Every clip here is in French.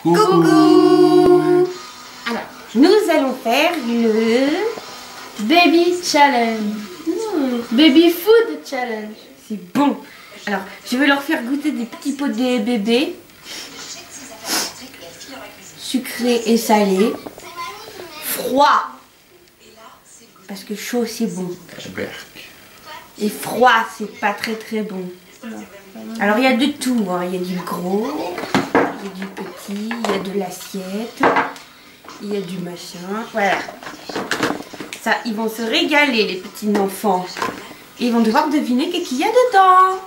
Coucou. Alors, nous allons faire le Baby Challenge. Baby Food Challenge. C'est bon. Alors, je vais leur faire goûter des petits pots de bébé. Sucré et salé. Froid. Parce que chaud, c'est bon. Et froid, c'est pas très bon. Alors, il y a de tout. Hein. Il y a du gros, il y a du petit, il y a de l'assiette, il y a du machin. Voilà. Ça, ils vont se régaler, les petits enfants. Et ils vont devoir deviner qu'est-ce qu'il y a dedans.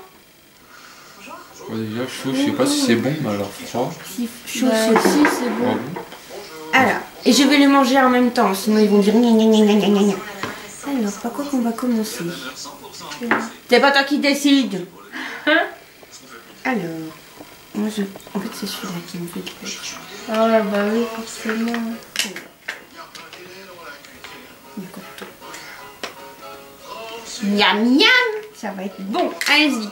Déjà chaud, je sais pas si c'est bon, mais alors froid. Si chaud, c'est bon. Alors, et je vais le manger en même temps, sinon ils vont dire gna gna gna gna gna gna. Alors, par quoi qu'on va commencer? C'est pas toi qui décide. Alors, moi je... En fait c'est celui-là qui me fait peur. Ah ouais, bah oui, forcément. Miam miam. Ça va être bon, allez-y.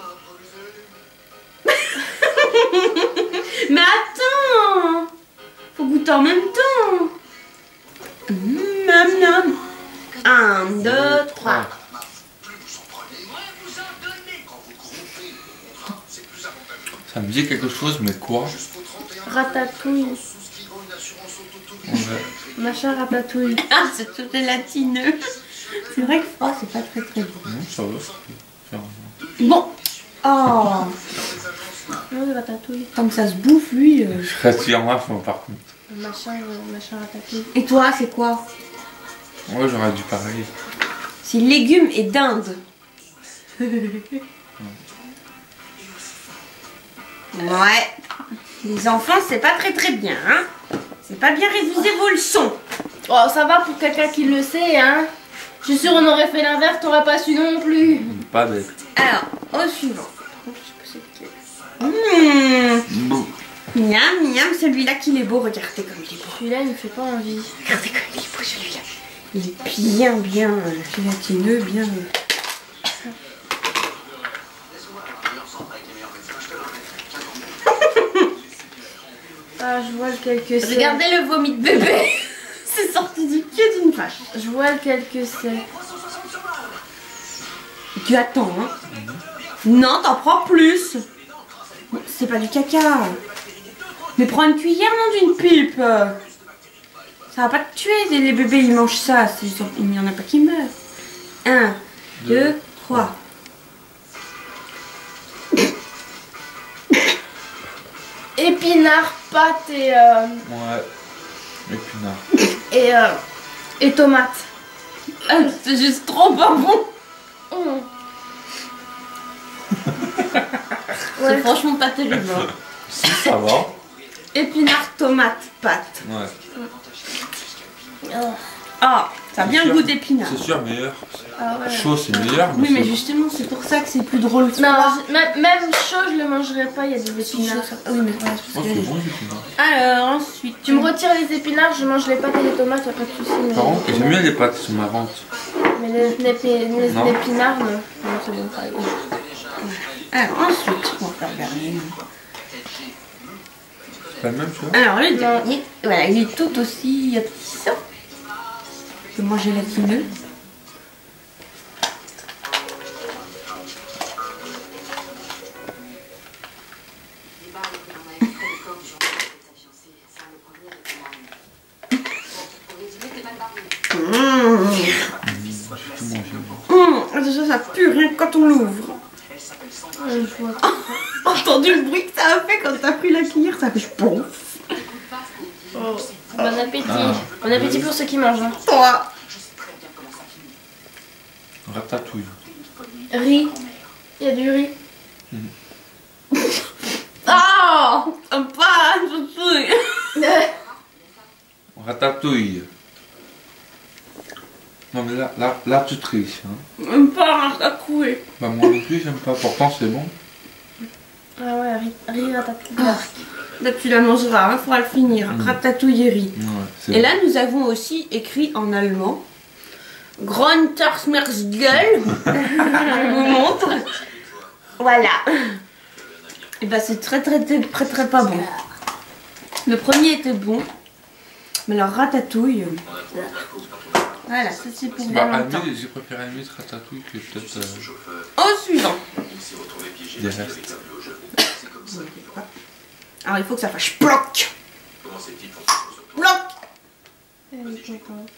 Mais attends, faut goûter en même temps. Miam miam. 1, 2, 3. Ça me dit quelque chose, mais quoi? Ratatouille. Ouais. Machin ratatouille. Ah, c'est tout gélatineux. C'est vrai que froid, c'est pas très bon. Non, ça va. Bon. Oh. Non, ratatouille. Tant que ça se bouffe, lui. Je reste sur ma faim par contre. Machin ratatouille. Et toi, c'est quoi? Ouais, j'aurais dû pareil. C'est légumes et dinde. Ouais. Les enfants, c'est pas très bien, hein. C'est pas bien révisé vos leçons. Oh, ça va pour quelqu'un qui le sait, hein. Je suis sûre on aurait fait l'inverse, t'aurais pas su non plus. Pas bête. Alors, au suivant. Miam, miam, celui-là qu'il est beau, regardez comme il est beau. Celui-là, il me fait pas envie. Regardez comme il est beau celui-là. Il est bien gélatineux, bien... Ah, je vois lequel que c'est. Regardez le vomi de bébé. C'est sorti du pied d'une vache. Je vois lequel que c'est. Tu attends, hein. Non, t'en prends plus. C'est pas du caca. Mais prends une cuillère, non d'une pipe. Ça va pas te tuer, les bébés ils mangent ça. Il n'y en a pas qui meurent. 1, 2, 3. Épinards, pâtes et Ouais. Épinards. et tomates. Ah, c'est juste trop pas bon. C'est franchement pas terrible. Hein. Si, ça va. Épinards, tomates, pâtes. Ouais. Ah, ça a bien le goût d'épinards. C'est sûr, meilleur. Ah ouais. Chaud, c'est meilleur. Oui, mais justement, c'est pour ça que c'est plus drôle. Non, même chaud, je le mangerai pas, il y a des épinards. Oui, mais voilà, Oh, c'est bon, les épinards. Alors, ensuite... Tu me retires les épinards, je mange les pâtes et les tomates, y a pas de soucis. Mais... Par contre, j'aime bien les pâtes, elles sont marrantes. Mais les Non. épinards, non. Non, c'est bon, pareil. Alors, ensuite, on va faire le dernier. C'est pas le même, tu vois? Alors, le dernier, voilà, il est tout aussi appétissant que moi gélatineux. Ça pue rien que quand on l'ouvre. Je vois. Entendu le bruit que ça a fait quand t'as pris la cuillère, ça fait pouf. Oh. Bon appétit. Bon appétit pour ceux qui mangent. Hein. Toi. Ratatouille. Riz. Il y a du riz. Ah, pas, je suis. Ratatouille. Non mais là tu triches. Hein. Même pas un ratatouille. Bah moi non plus j'aime pas, pourtant c'est bon. Ah ouais, riz ratatouille. Là tu la mangeras, il faudra le finir. Ratatouille et riz. Ouais, et là nous avons aussi écrit en allemand Gruntersmersgueul. Je vous montre. Voilà. Et bah c'est très pas bon. Le premier était bon. Mais leur ratatouille. Voilà, ça c'est pour Valentin. J'ai préféré à limite ratatouille que peut-être. Au suivant. Des restes. Alors il faut que ça fasse ploc. Ploc. Elle est contente.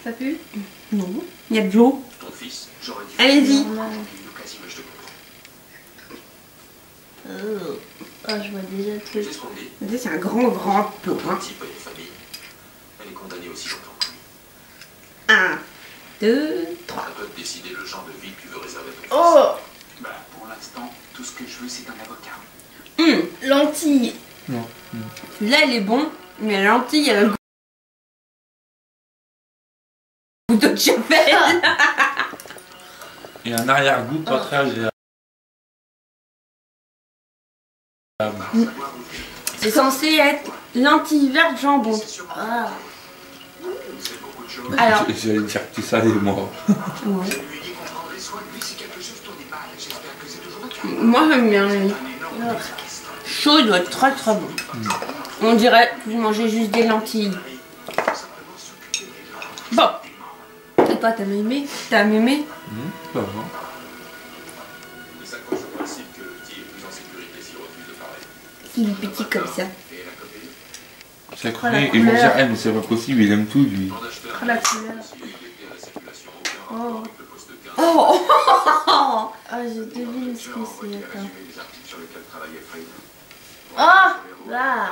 Ça pue? Non, il y a de l'eau. Allez-y. Ah, je vois déjà le truc. C'est un grand pot. Hein. 1, 2, 3. Oh! Pour l'instant, tout ce que je veux, c'est un avocat. Lentilles. Non. Là, elle est bon, mais la lentille, elle a le goût de Javel. Il y a un arrière-goût pas très agréable. C'est censé être lentilles vertes jambon. Ah. Alors. J'allais dire que tu salé, moi. Ouais. Moi, j'aime bien lui. Chaud, il doit être très bon. On dirait que vous mangez juste des lentilles. Bon. Et toi, t'as aimé? T'as aimé? Pas vrai. Il est petit comme ça. C'est cru, ils vont dire, eh, mais c'est pas possible, il aime tout lui. Oh, la couleur. Oh. Oh. Ah, je devine ce que c'est. Attends. Ah, là.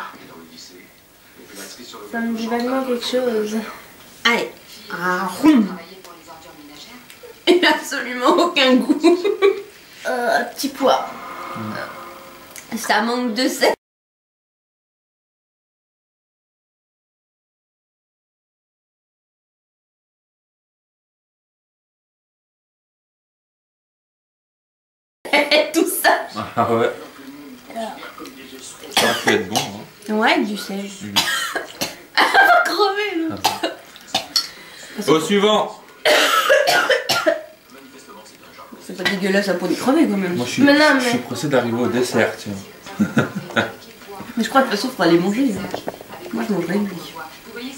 Ça me dit vaguement quelque chose. Allez. Ah, il n'a absolument aucun goût. Petit pois. Ça manque de sel. Tout ça. Ah ouais. Ça peut être bon. Hein. Ouais, avec du sel. Elle va crever là. Au suivant. C'est pas dégueulasse à peau de crever quand même. Moi je suis pressé d'arriver au dessert, tiens. Mais je crois de toute façon il faudra les manger. Moi je mangerai lui.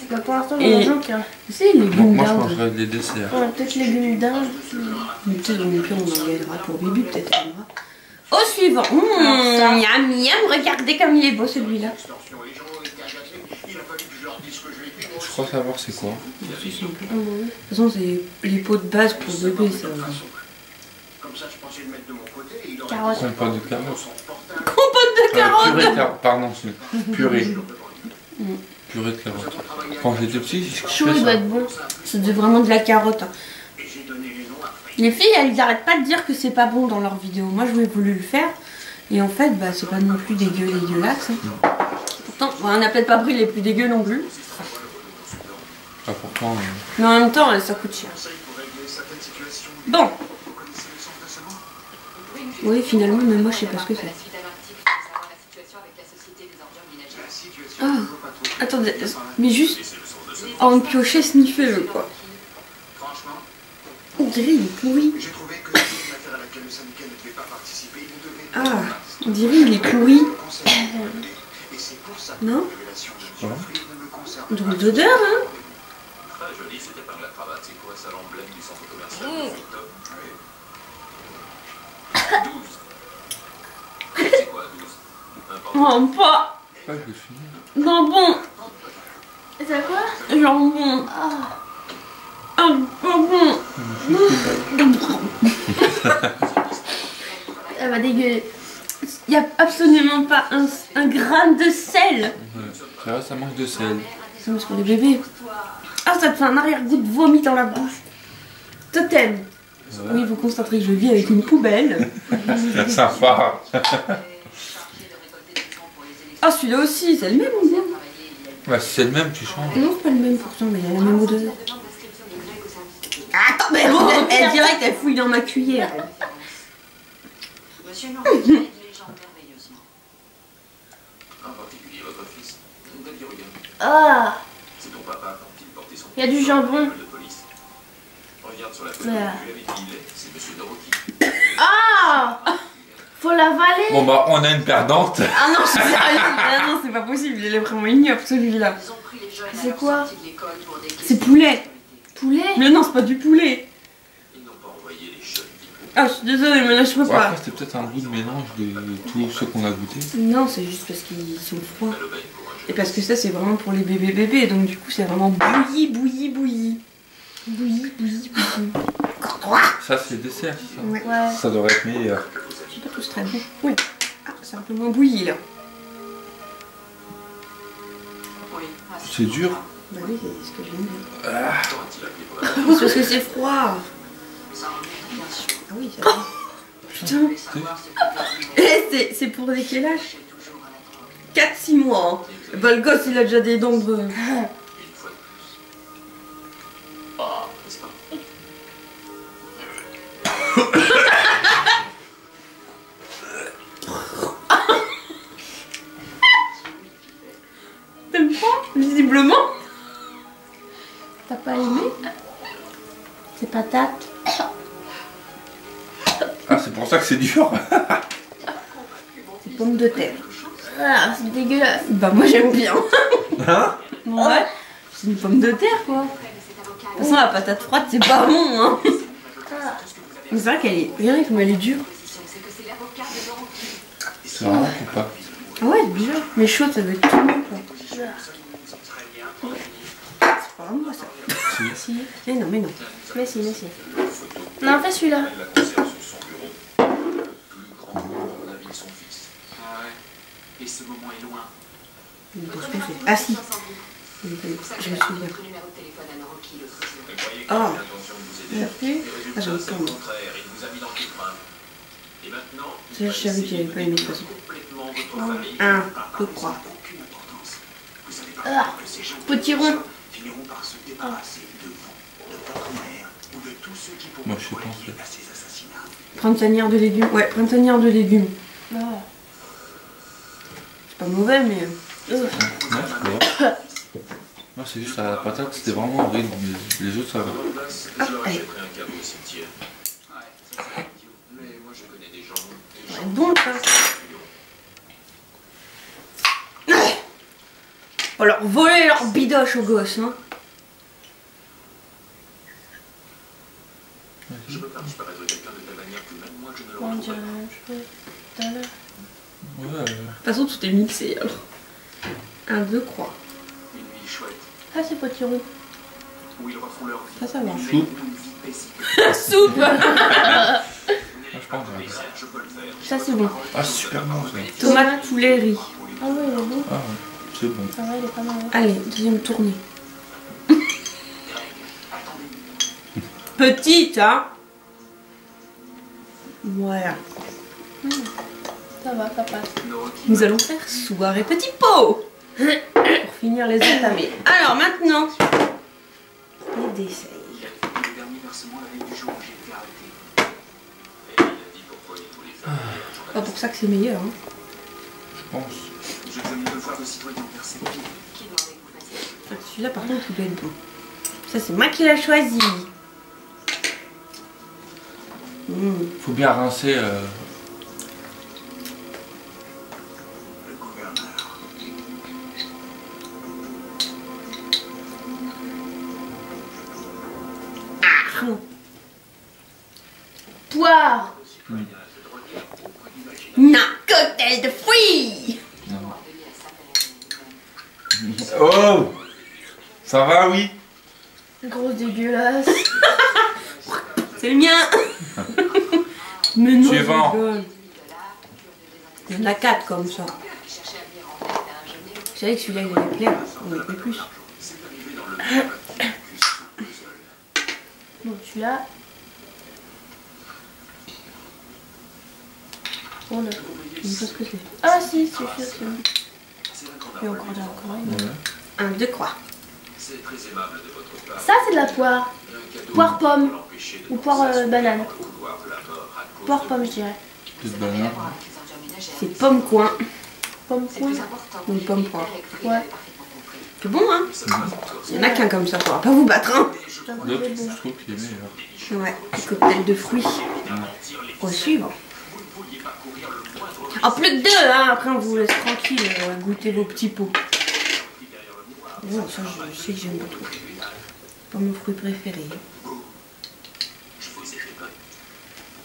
Bah, pour l'instant, je mange aucun. Tu sais, les légumes Moi je d'Inde. mangerai des desserts. Ouais, peut-être légumes d'Inde. Mais peut-être au pire on en gagnera pour Bibi, peut-être elle aimera. Au suivant. Miam miam, regardez comme il est beau celui-là. Je crois savoir c'est quoi. De toute façon c'est les pots de base pour bébé ça. Carottes. Compote de carottes. Compote de carottes. Purée de carottes, pardon, c'est purée. Purée de carottes. Quand j'étais petit, je Chaud, il doit être bon. C'est vraiment de la carotte. Hein. Les filles, elles n'arrêtent pas de dire que c'est pas bon dans leurs vidéos. Moi, je voulu le faire. Et en fait, bah, c'est pas non plus dégueulasse. Hein. Pourtant, on n'a peut-être pas pris les plus dégueux non plus. Ah, pourtant. Mais en même temps, ça coûte cher. Bon. Oui, finalement, même moi, je sais pas ce que c'est. Ah, attendez, mais juste en piocher, sniffer-le, quoi. On dirait il est pourri. Ah, on dirait il est pourri. Non? Drôle d'odeur, hein? Oh, pas. Ouais, je l'ai fini. Jambon. C'est quoi? Jambon. Ah, jambon. Elle va dégueuler. Il n'y a absolument pas un gramme de sel. Ouais. Ça va, ça mange de sel. C'est parce qu'on est bébé. Ah, ça te fait un arrière-goût de vomi dans la bouche. Totem. Ouais. Oui, vous constaterez que je vis avec une poubelle. Sympa. Ah, celui-là aussi, c'est le même ou bien? Ouais, si c'est le même, tu changes. Non, c'est pas le même pourtant, mais il y a la même odeur. Attends, mais elle dirait qu'elle fouille dans ma cuillère. Monsieur Laurent dirige les gens merveilleusement. En particulier votre fils. Ah, C'est ton papa quand il portait son. il y a du jambon. De police. Regarde sur la photo. Voilà. Vous l'avez dit, c'est monsieur Dorothy. Ah, faut l'avaler. Bon bah on a une perdante. Ah non, je suis sérieuse. Ah non, c'est pas possible. Il est vraiment ignoble celui-là. C'est quoi? C'est poulet. Poulet? Mais non, c'est pas du poulet. Ah, je suis désolée, mais là je peux Bon, pas. après c'était peut-être un goût de mélange de tous ceux qu'on a goûté. Non, c'est juste parce qu'ils sont froids. Et parce que ça, c'est vraiment pour les bébés. Donc du coup, c'est vraiment bouilli. Bouilli. Encore 3. Ça c'est dessert, ça. Ouais. Ça devrait être meilleur. C'est pas tous très bon. Oui. Ah, c'est un peu moins bouilli là. C'est dur. Bah oui, c'est ce que j'aime bien. C'est parce que c'est froid. Ah oui, ça va. Putain. C'est pour des quel âge? 4-6 mois. Hein. Bah le gosse, il a déjà des dents de... T'aimes pas? Visiblement. T'as pas aimé? C'est patate. Ah c'est pour ça que c'est dur. C'est pomme de terre. Ah, c'est dégueulasse. Bah moi j'aime bien. Hein? Ouais. C'est une pomme de terre quoi. De toute façon la patate froide c'est pas bon hein. Mais c'est vrai qu'elle est... Regardez comme elle est dure. C'est vraiment ou pas? Ah ouais, c'est dure. Mais chaude ça doit être tout bon quoi. C'est pas moi ça. Si. Mais non. Mais si. Non, fais celui-là. Et ce moment est loin. Ah si. Je me souviens. Ah. Il a plu. Ah j'aime pas moi. Ça, je savais que j'avais pas aimé de toute façon. 1, 2, 3. Ah, petit rond. Moi je sais pas en fait. Printanière de légumes. Ouais, printanière de légumes. Ah. C'est pas mauvais mais... Non, je vois. Moi c'est juste à la patate, c'était vraiment horrible. Mais les autres ça va. Hop, allez. C'est bon ça. Faut leur voler leur bidoche aux gosses hein. Je peux pas disparaître quelqu'un de telle manière que même moi je ne le On dirait retrouverai la même chose tout à l'heure. Ouais. De toute façon tout est mixé alors. 1, 2, croix. une vie chouette, Ah, c'est petit rond. où ils refont leur vie. Ça va. Soupe. Une vie paisible. Soupe. Ah, je pense. Ouais. Je peux le faire. Ça c'est bon. Ah c'est super bon ça. Tomate, poulet, riz. Ah ouais, il est bon. Ah ouais, c'est bon. Ah ouais, il est pas mal. Allez, deuxième tournée. Petite hein. Voilà. Ça va, ça passe. Nous allons faire soirée petit pot. Pour finir les entamés. Alors maintenant, les desserts. Le dernier versement la veille du jour où j'ai été arrêté. Et il a dit pourquoi il voulait faire. Pas pour ça que c'est meilleur. Hein. Je pense. J'examine le devoir de citoyen versé pied. Celui-là par contre il doit être bon. Ça c'est moi qui l'ai choisi. Faut bien rincer. Le gouverneur. Poire. Non, cocktail de fruits. Non. Oh! Ça va, oui? Grosse dégueulasse. C'est le mien. Mais non, Suivant. je rigole. Il y en a 4 comme ça. Je savais que celui-là il allait plaire. On en plus. Bon, celui-là. Oh là. Je sais pas ce que c'est. Ah si, c'est sûr, c'est bon. Et encore là, encore une. Ouais. 1, 2, croix. C'est très aimable de votre part. Ça, c'est de la poire. Poire pomme. Ou poire banane. Poire pomme, je dirais. Petite banane. C'est pomme coin. Pomme coin. Donc pomme poire. Ouais. C'est bon hein. Il y en a qu'un comme ça, faudra pas vous battre hein. L'autre, je trouve qu'il est meilleur. Ouais, le cocktail de fruits. Au suivant. Oh, plus que 2, hein. Après, on vous laisse tranquille goûter vos petits pots. Bon, ça, je sais que j'aime beaucoup. Pas mon fruit préféré.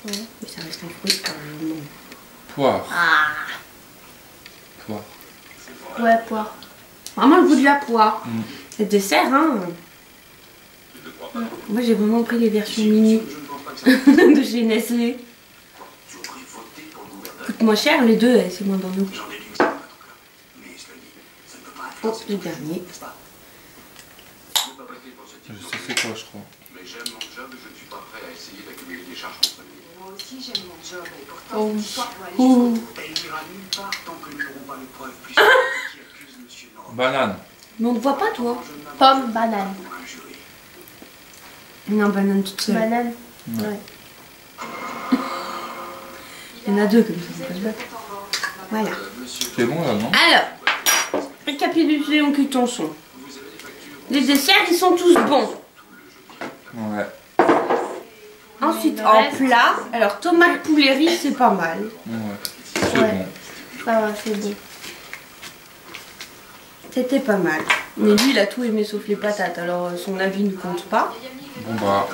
Ouais, mais ça reste un fruit. Non. Poire. Ah. Poire. Ouais, poire. Vraiment le goût de la poire. C'est dessert, hein. Moi, j'ai vraiment pris les versions mini de chez Nestlé. Coûte moins cher, les deux, c'est moins bon nous. Oh, le dernier. Je sais c'est quoi, je crois. Mais j'aime mon job et je ne suis pas prêt à essayer d'accumuler des charges contre lui. Moi aussi j'aime mon job et pourtant Oh. l'histoire doit aller Ouh. Elle n'ira nulle part tant que nous n'aurons pas les preuves plus solides qui accusent monsieur Norman Banane. Mais on ne voit pas, toi. Pomme, banane. injuré. Non, banane toute seule. Banane. Ouais. Ouais. Il y en a deux comme ça, on peut se battre. Voilà. C'est bon là, non? Alors, récapitulons que ton son. Les desserts, ils sont tous bons. Ouais. Ensuite, Le en reste. plat, alors tomate poulet riz, c'est pas mal. Ouais. C'est Ouais. bon. Ça va, c'est bon. C'était pas mal. Mais lui, il a tout aimé sauf les patates, alors son avis ne compte pas. Bon bah,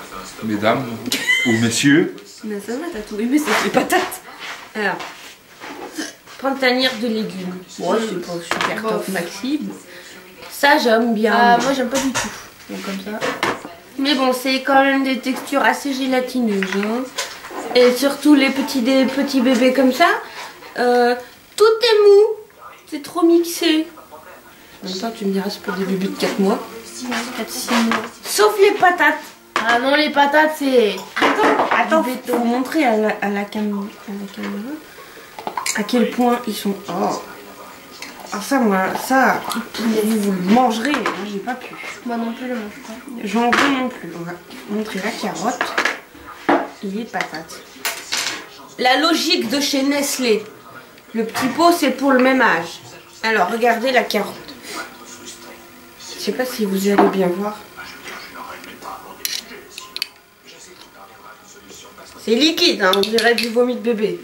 mesdames ou messieurs. Mais ça va, t'as tout aimé sauf les patates. Alors, printanière de légumes. Ouais, c'est pas super top maxime. Ça, j'aime bien. Ah, moi j'aime pas du tout. Donc comme ça. Mais bon, c'est quand même des textures assez gélatineuses. Hein. Et surtout les petits bébés comme ça, tout est mou. C'est trop mixé. En même temps, tu me diras, c'est pour des bébés de 4 mois. 4-6 mois. Sauf les patates. Ah non, les patates c'est. Attends, faut vous montrer à la caméra à quel point ils sont... Oh. Ah ça, moi, ça, vous le mangerez. Moi, j'ai pas pu. Moi non plus, je mange pas. J'en veux non plus. On va montrer la carotte et les patates. La logique de chez Nestlé. Le petit pot, c'est pour le même âge. Alors, regardez la carotte. Je sais pas si vous allez bien voir. C'est liquide, hein, on dirait du vomi de bébé.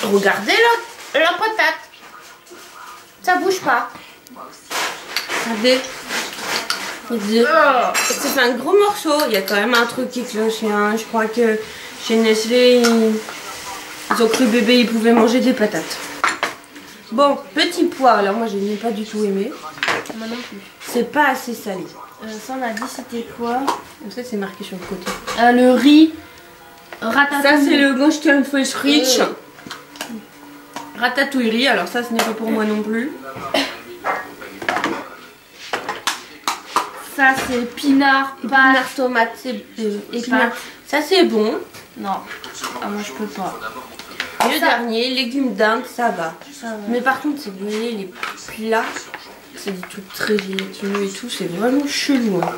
Regardez la patate. Ça bouge pas. Regardez. C'est fait un gros morceau. Il y a quand même un truc qui cloche. Hein. Je crois que chez Nestlé, ils ont cru bébé, ils pouvaient manger des patates. Bon, petit pois. Alors moi, je n'ai pas du tout aimé. Moi non plus. C'est pas assez salé. Ça on a dit c'était quoi? Comme ça, c'est marqué sur le côté. Le riz. Ratatouille. Ça, c'est le Goshen Frisch. Ratatouille riz. Alors ça, ce n'est pas pour moi non plus. Ça c'est pinard, pâte. Épinards, tomates, c'est épinards. pâtes. Ça, c'est bon. Non. Ah, moi je peux pas. Et le dernier, légumes d'Inde, ça va. Ça va. Mais par contre, c'est, vous voyez, les plats, c'est des trucs très gélatineux et tout, c'est vraiment chelou. Hein.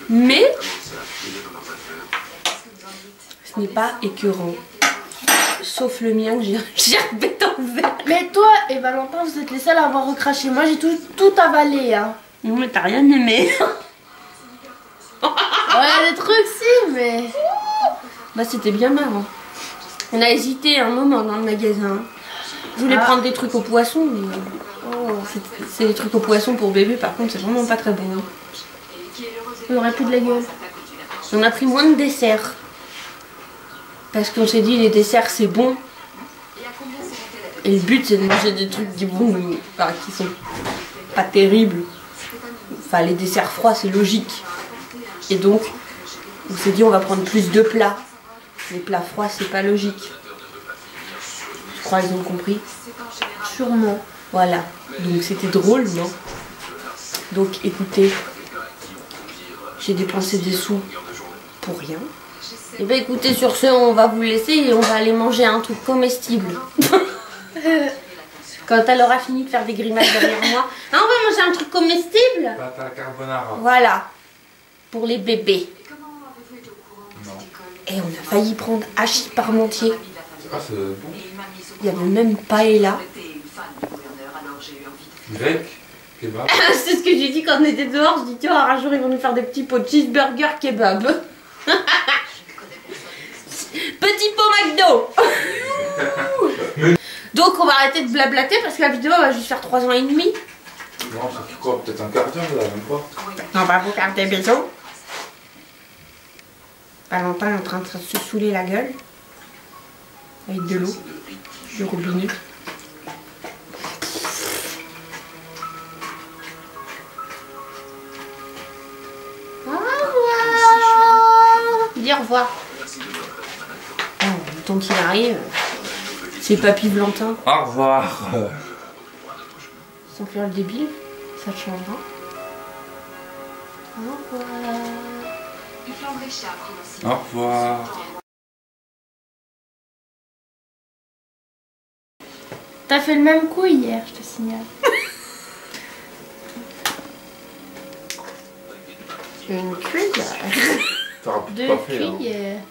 Mais, ce n'est pas écœurant. Sauf le mien que j'ai rebêté en verre. Mais toi et Valentin, vous êtes les seuls à avoir recraché. Moi j'ai tout avalé. Hein. Non, mais t'as rien aimé. Ouais, des trucs si, mais. Bah, c'était bien marrant. On a hésité un moment dans le magasin. Je voulais prendre des trucs au poisson, mais c'est des trucs au poisson pour bébé, par contre, c'est vraiment pas très bon. Hein. On aurait plus de la gueule. On a pris moins de desserts. Parce qu'on s'est dit, les desserts, c'est bon. Et le but, c'est de manger des trucs qui sont pas terribles. Enfin, les desserts froids, c'est logique. Et donc, on s'est dit, on va prendre plus de plats. Les plats froids, c'est pas logique. Je crois qu'ils ont compris. Sûrement. Voilà. Donc, c'était drôle, non? Donc, écoutez, j'ai dépensé des sous pour rien. Et bien, écoutez, sur ce, on va vous laisser et on va aller manger un truc comestible. Quand elle aura fini de faire des grimaces derrière moi. Ah, on va manger un truc comestible? Pâte à carbonara. Voilà. Pour les bébés. Non. Et on a failli prendre hachis parmentier. Ah, c'est bon. Il y avait même paella. Grec, kebab. C'est ce que j'ai dit quand on était dehors. Je dis, tiens, un jour, ils vont nous faire des petits pots de cheeseburger kebab. Petit pot McDo. Donc on va arrêter de blablater parce que la vidéo va juste faire 3 ans et demi. Non, ça fait quoi? Peut-être un quart d'heure là, même pas. On va vous faire des bisous. Valentin est en train de se saouler la gueule. Avec de l'eau. Du robinet. Au revoir. Dis au revoir. Oh, tant qu'il arrive, c'est Papy Valentin. Au revoir. Sans faire le débile, ça te changera. Au revoir. Au revoir. T'as fait le même coup hier, je te signale. Une cuillère. T'auras Deux pas fait, hein. cuillères.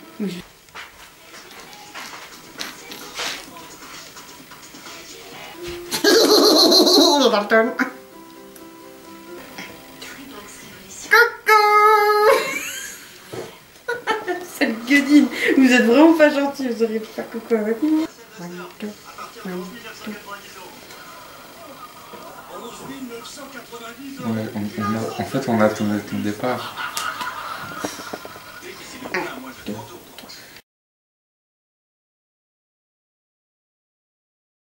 Cette gueudine, vous êtes vraiment pas gentil, vous auriez pu faire coucou avec moi. Ouais, en fait, on attendait ton départ.